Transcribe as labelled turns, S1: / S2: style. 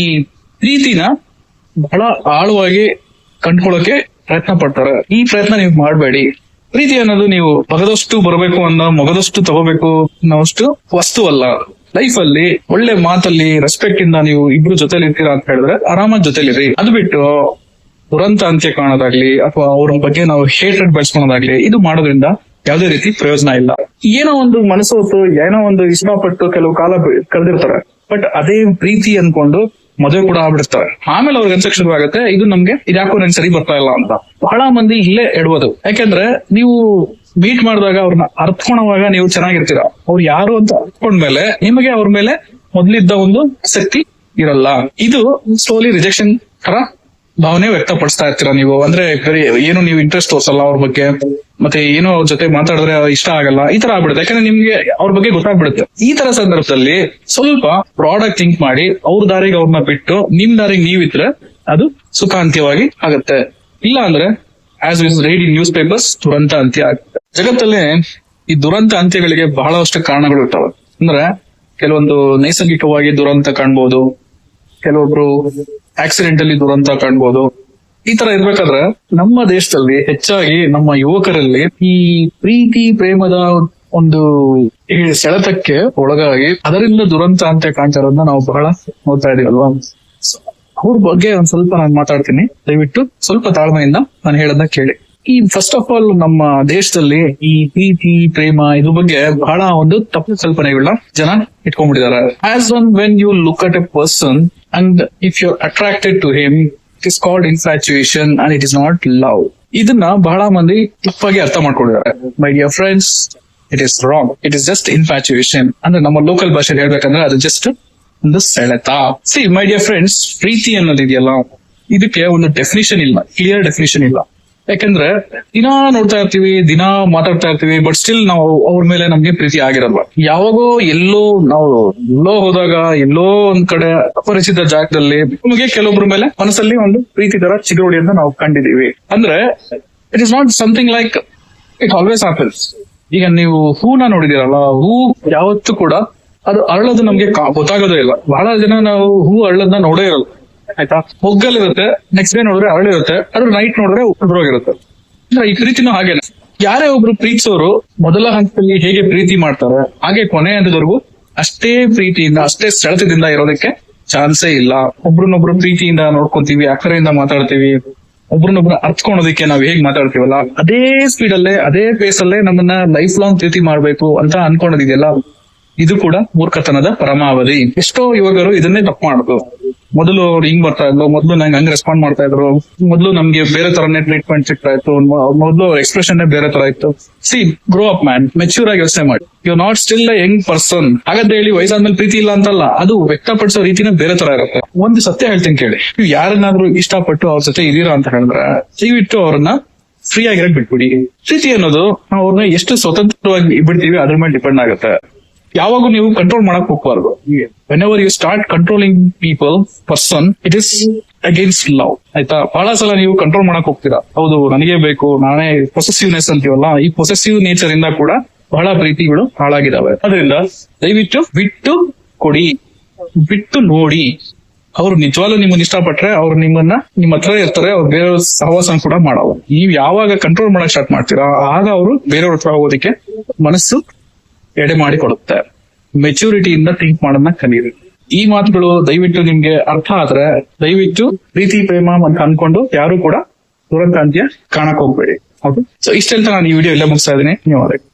S1: ಈ ಪ್ರೀತಿನ ಬಹಳ ಆಳವಾಗಿ ಕಂಡ್ಕೊಳ್ಳೋಕೆ ಪ್ರಯತ್ನ ಪಡ್ತಾರೆ. ಈ ಪ್ರಯತ್ನ ನೀವು ಮಾಡಬೇಡಿ. ಪ್ರೀತಿ ಅನ್ನೋದು ನೀವು ಬಗದಷ್ಟು ಬರಬೇಕು ಅನ್ನೋ ಮೊಗದಷ್ಟು ತಗೋಬೇಕು ಅನ್ನೋಷ್ಟು ವಸ್ತು ಅಲ್ಲ. ಲೈಫ್ ಅಲ್ಲಿ ಒಳ್ಳೆ ಮಾತಲ್ಲಿ ರೆಸ್ಪೆಕ್ಟ್ ಇಂದ ನೀವು ಇಬ್ರು ಜೊತೆಲಿ ಇರ್ತೀರಾ ಅಂತ ಹೇಳಿದ್ರೆ ಆರಾಮಾಗಿ ಜೊತೆಲಿರಿ. ಅದು ಬಿಟ್ಟು ದುರಂತ ಅಂತ್ಯ ಕಾಣೋದಾಗ್ಲಿ ಅಥವಾ ಅವ್ರ ಬಗ್ಗೆ ನಾವು ಹೇಟ್ರೆಡ್ ಬೆಳೆಸ್ಕೊಳೋದಾಗ್ಲಿ ಇದು ಮಾಡೋದ್ರಿಂದ ಯಾವುದೇ ರೀತಿ ಪ್ರಯೋಜನ ಇಲ್ಲ. ಏನೋ ಒಂದು ಮನಸ್ಸು ಹೊತ್ತು ಏನೋ ಒಂದು ಇಷ್ಟಪಟ್ಟು ಕೆಲವು ಕಾಲ ಕಳೆದಿರ್ತಾರೆ, ಬಟ್ ಅದೇ ಪ್ರೀತಿ ಅನ್ಕೊಂಡು ಮದುವೆ ಕೂಡ ಆಗ್ಬಿಡ್ತಾರೆ. ಆಮೇಲೆ ಅವ್ರಿಗೆ ಅನ್ಸಕ್ ಶುರು ಆಗುತ್ತೆ ಇದು ನಮ್ಗೆ ಇದ್ಯಾಕೋ ನನ್ ಸರಿ ಬರ್ತಾ ಇಲ್ಲ ಅಂತ. ಬಹಳ ಮಂದಿ ಇಲ್ಲೇ ಎಡಬೋದು. ಯಾಕಂದ್ರೆ ನೀವು ಮೀಟ್ ಮಾಡಿದಾಗ ಅವ್ರನ್ನ ಅರ್ಥಕೊಳುವಾಗ ನೀವು ಚೆನ್ನಾಗಿರ್ತೀರ. ಅವ್ರು ಯಾರು ಅಂತ ಅರ್ಥಕೊಂಡ್ಮೇಲೆ ನಿಮಗೆ ಅವ್ರ ಮೇಲೆ ಮೊದ್ಲಿದ್ದ ಒಂದು ಆಸಕ್ತಿ ಇರಲ್ಲ. ಇದು ಸ್ಲೋಲಿ ರಿಜೆಕ್ಷನ್ ತರ ಭಾವನೆ ವ್ಯಕ್ತಪಡಿಸ್ತಾ ಇರ್ತೀರಾ ನೀವು. ಅಂದ್ರೆ ಏನು ನೀವು ಇಂಟ್ರೆಸ್ಟ್ ತೋರ್ಸಲ್ಲ ಅವ್ರ ಬಗ್ಗೆ, ಮತ್ತೆ ಏನೋ ಅವ್ರ ಜೊತೆ ಮಾತಾಡಿದ್ರೆ ಇಷ್ಟ ಆಗಲ್ಲ, ಈ ತರ ಆಗ್ಬಿಡುತ್ತೆ. ಯಾಕಂದ್ರೆ ನಿಮ್ಗೆ ಅವ್ರ ಬಗ್ಗೆ ಗೊತ್ತಾಗ್ಬಿಡುತ್ತೆ. ಈ ತರ ಸಂದರ್ಭದಲ್ಲಿ ಸ್ವಲ್ಪ ಬ್ರಾಡ್ ಆಗಿ ಥಿಂಕ್ ಮಾಡಿ ಅವ್ರ ದಾರಿಗೆ ಅವ್ರನ್ನ ಬಿಟ್ಟು ನಿಮ್ ದಾರಿಗೆ ನೀವಿದ್ರೆ ಅದು ಸುಖಾಂತ್ಯವಾಗಿ ಆಗುತ್ತೆ. ಇಲ್ಲ ಅಂದ್ರೆ as is read in news papers ದುರಂತ ಅಂತ್ಯ ಆಗುತ್ತೆ. ಜಗತ್ತಲ್ಲಿ ಈ ದುರಂತ ಅಂತ್ಯಗಳಿಗೆ ಬಹಳಷ್ಟು ಕಾರಣಗಳು ಇರ್ತವೆ. ಅಂದ್ರೆ ಕೆಲವೊಂದು ನೈಸರ್ಗಿಕವಾಗಿ ದುರಂತ ಕಾಣ್ಬೋದು, ಕೆಲವೊಬ್ರು ಆಕ್ಸಿಡೆಂಟ್ ಅಲ್ಲಿ ದುರಂತ ಕಾಣ್ಬೋದು. ಈ ತರ ಇರ್ಬೇಕಾದ್ರೆ ನಮ್ಮ ದೇಶದಲ್ಲಿ ಹೆಚ್ಚಾಗಿ ನಮ್ಮ ಯುವಕರಲ್ಲಿ ಈ ಪ್ರೀತಿ ಪ್ರೇಮದ ಒಂದು ಸೆಳೆತಕ್ಕೆ ಒಳಗಾಗಿ ಅದರಿಂದ ದುರಂತ ಅಂತ ಕಾಣ್ತಾ ಇರೋದನ್ನ ನಾವು ಬಹಳ ನೋಡ್ತಾ ಇದೀವಲ್ವಾ. ಅವ್ರ ಬಗ್ಗೆ ಒಂದ್ ಸ್ವಲ್ಪ ನಾನು ಮಾತಾಡ್ತೀನಿ, ದಯವಿಟ್ಟು ಸ್ವಲ್ಪ ತಾಳ್ಮೆಯಿಂದ ನಾನು ಹೇಳೋದನ್ನ ಕೇಳಿ. ಈ ಫಸ್ಟ್ ಆಫ್ ಆಲ್ ನಮ್ಮ ದೇಶದಲ್ಲಿ ಈ ಪ್ರೀತಿ ಪ್ರೇಮ ಇದ್ರ ಬಗ್ಗೆ ಬಹಳ ಒಂದು ತಪ್ಪು ಕಲ್ಪನೆಗಳನ್ನ ಜನ ಇಟ್ಕೊಂಡ್ಬಿಟ್ಟಿದ್ದಾರೆ. As one when you look at a person and if you are attracted to him it is called infatuation and it is not love. ಇದನ್ನ ಬಹಳ ಮಂದಿ ತಪ್ಪಾಗಿ ಅರ್ಥ ಮಾಡ್ಕೊಂಡಿದ್ದಾರೆ. My dear friends, it is wrong. It is just infatuation. ಅಂದ್ರೆ ನಮ್ಮ local ಭಾಷೆಯಲ್ಲಿ ಹೇಳ್ಬೇಕಂದ್ರೆ ಅದು ಜಸ್ಟ್ ಒಂದು ಸೆಳೆತ. ಸಿ ಮೈ ಡಿಯರ್ ಫ್ರೆಂಡ್ಸ್, ಪ್ರೀತಿ ಅನ್ನೋದಿದೆಯಲ್ಲ ಇದಕ್ಕೆ ಒಂದು ಡೆಫಿನಿಷನ್ ಇಲ್ಲ, ಕ್ಲಿಯರ್ ಡೆಫಿನಿಷನ್ ಇಲ್ಲ. ಯಾಕಂದ್ರೆ ದಿನಾ ನೋಡ್ತಾ ಇರ್ತೀವಿ, ದಿನಾ ಮಾತಾಡ್ತಾ ಇರ್ತೀವಿ, ಬಟ್ ಸ್ಟಿಲ್ ನಾವು ಅವ್ರ ಮೇಲೆ ನಮ್ಗೆ ಪ್ರೀತಿ ಆಗಿರಲ್ವಾ. ಯಾವಾಗೋ ಎಲ್ಲೋ ಹೋದಾಗ ಎಲ್ಲೋ ಒಂದ್ ಕಡೆ ಅಪರಿಚಿತ ಜಾಗದಲ್ಲಿ ನಮಗೆ ಕೆಲವೊಬ್ರ ಮೇಲೆ ಮನಸ್ಸಲ್ಲಿ ಒಂದು ಪ್ರೀತಿ ತರ ಚಿಗುರುಡಿ ಅಂತ ನಾವು ಕಂಡಿದೀವಿ. ಅಂದ್ರೆ it is not something like it always happens. ಈಗ ನೀವು ಹೂನ ನೋಡಿದಿರಲ್ಲ, ಹೂ ಯಾವತ್ತೂ ಕೂಡ ಅದು ಅರಳೋದು ನಮ್ಗೆ ಗೊತ್ತಾಗೋದೇ ಇಲ್ಲ. ಬಹಳ ಜನ ನಾವು ಹೂ ಅರಳೋದನ್ನ ನೋಡೇ ಇರಲ್ಲ, ಆಯ್ತಾ. ಮೊಗ್ಗಲ್ಲಿರುತ್ತೆ, ನೆಕ್ಸ್ಟ್ ಡೇ ನೋಡಿದ್ರೆ ಅರಳಿರುತ್ತೆ, ಅದ್ರ ನೈಟ್ ನೋಡಿದ್ರೆ ಉದ್ರೋಗಿರುತ್ತೆ. ಈ ಪ್ರೀತಿನೂ ಹಾಗೇನೆ. ಯಾರೇ ಒಬ್ರು ಪ್ರೀತಿಸೋರು ಮೊದಲ ಹಂತದಲ್ಲಿ ಹೇಗೆ ಪ್ರೀತಿ ಮಾಡ್ತಾರೆ ಹಾಗೆ ಕೊನೆ ಹಂತದವರೆಗೂ ಅಷ್ಟೇ ಪ್ರೀತಿಯಿಂದ ಅಷ್ಟೇ ಸೆಳೆತದಿಂದ ಇರೋದಕ್ಕೆ ಚಾನ್ಸೇ ಇಲ್ಲ. ಒಬ್ರನ್ನೊಬ್ರು ಪ್ರೀತಿಯಿಂದ ನೋಡ್ಕೊಂತೀವಿ, ಅಕ್ಕರೆಯಿಂದ ಮಾತಾಡ್ತೀವಿ, ಒಬ್ರನ್ನೊಬ್ರು ಅರ್ಥಕೊಳೋದಕ್ಕೆ ನಾವ್ ಹೇಗ್ ಮಾತಾಡ್ತೀವಲ್ಲ ಅದೇ ಸ್ಪೀಡ್ ಅಲ್ಲೇ ಅದೇ ಪೇಸ್ ಅಲ್ಲೇ ನಮ್ಮನ್ನ ಲೈಫ್ ಲಾಂಗ್ ಪ್ರೀತಿ ಮಾಡ್ಬೇಕು ಅಂತ ಅನ್ಕೊಂಡಿದೆಯಲ್ಲ, ಇದು ಕೂಡ ಮೂರ್ಖತನದ ಪರಮಾವಧಿ. ಎಷ್ಟೋ ಯುವಕರು ಇದನ್ನೇ ತಪ್ಪು ಮಾಡೋದು. ಮೊದಲು ಅವ್ರು ಹಿಂಗ್ ಬರ್ತಾ ಇದ್ರು, ಮೊದಲು ನಂಗೆ ಹಂಗ್ ರೆಸ್ಪಾಂಡ್ ಮಾಡ್ತಾ ಇದ್ರು, ಮೊದಲು ನಮ್ಗೆ ಬೇರೆ ತರನೇ ಟ್ರೀಟ್ಮೆಂಟ್ ಸಿಗ್ತಾ ಇತ್ತು, ಮೊದಲು ಅವ್ರ ಎಕ್ಸ್ಪ್ರೆಷನ್ ಬೇರೆ ತರ ಇತ್ತು. See grow up man, mature ಆಗಿ ಯೋಚನೆ ಮಾಡಿ. You not still a young person. ಹಾಗಾದ್ರೆ ಹೇಳಿ ವಯಸ್ಸಾದ್ಮೇಲೆ ಪ್ರೀತಿ ಇಲ್ಲ ಅಂತಲ್ಲ, ಅದು ವ್ಯಕ್ತಪಡಿಸೋ ರೀತಿನ ಬೇರೆ ತರ ಇರುತ್ತೆ. ಒಂದು ಸತ್ಯ ಹೇಳ್ತೀನಿ ಕೇಳಿ, ನೀವು ಯಾರನ್ನಾದ್ರೂ ಇಷ್ಟಪಟ್ಟು ಅವ್ರ ಜೊತೆ ಇದೀರಾ ಅಂತ ಹೇಳಿದ್ರೆ ದಯವಿಟ್ಟು ಅವ್ರನ್ನ ಫ್ರೀ ಆಗಿರಕ್ ಬಿಟ್ಬಿಡಿ. ಪ್ರೀತಿ ಅನ್ನೋದು ನಾವು ಅವ್ರನ್ನ ಎಷ್ಟು ಸ್ವತಂತ್ರವಾಗಿ ಬಿಡ್ತೀವಿ ಅದ್ರ ಮೇಲೆ ಡಿಪೆಂಡ್ ಆಗುತ್ತೆ. ಯಾವಾಗೂ ನೀವು ಕಂಟ್ರೋಲ್ ಮಾಡಕ್ ಹೋಗ್ಬಾರ್ದು. Whenever you start controlling people person it is against love, ಆಯ್ತಾ. ಬಹಳ ಸಲ ನೀವು ಕಂಟ್ರೋಲ್ ಮಾಡಕ್ ಹೋಗ್ತೀರಾ, ಹೌದು ನನಗೆ ಬೇಕು, ನಾನೇ ಪೊಸೆಸಿವ್ನೆಸ್ ಅಂತೀವಲ್ಲ, ಈ ಪೊಸೆಸಿವ್ ನೇಚರ್ ಇಂದ ಕೂಡ ಬಹಳ ಪ್ರೀತಿಗಳು ಹಾಳಾಗಿದಾವೆ. ಅದರಿಂದ ದಯವಿಟ್ಟು ಬಿಟ್ಟು ಕೊಡಿ, ಬಿಟ್ಟು ನೋಡಿ. ಅವ್ರು ನಿಜವಾಗ್ಲೂ ನಿಮ್ಮನ್ನ ಇಷ್ಟಪಟ್ರೆ ಅವ್ರು ನಿಮ್ಮ ಹತ್ರ ಇರ್ತಾರೆ, ಅವ್ರು ಬೇರೆಯವ್ರ ಸಹವಾಸ ಕೂಡ ಮಾಡಲ್ಲ. ನೀವು ಯಾವಾಗ ಕಂಟ್ರೋಲ್ ಮಾಡಕ್ ಸ್ಟಾರ್ಟ್ ಮಾಡ್ತೀರಾ ಆಗ ಅವರು ಬೇರೆಯವ್ರ ಹತ್ರ ಹೋಗೋದಕ್ಕೆ ಮನಸ್ಸು ಎಡೆ ಮಾಡಿ ಕೊಡುತ್ತೆ. ಮೆಚುರಿಟಿಯಿಂದ ಥಿಂಕ್ ಮಾಡೋದನ್ನ ಕಲೀರಿ. ಈ ಮಾತುಗಳು ದಯವಿಟ್ಟು ನಿಮ್ಗೆ ಅರ್ಥ ಆದ್ರೆ ದಯವಿಟ್ಟು ಪ್ರೀತಿ ಪ್ರೇಮ ಅಂತ ಅನ್ಕೊಂಡು ಯಾರು ಕೂಡ ದುರಂತ ಅಂತ್ಯ ಕಾಣಕ್ ಹೋಗ್ಬೇಡಿ. ಹೌದು. ಸೊ ಇಷ್ಟೆಲ್ಲ ನಾನು ಈ ವಿಡಿಯೋ ಎಲ್ಲ ಮುಗಿಸ್ತಾ ಇದ್ದೀನಿ. ಧನ್ಯವಾದಗಳು.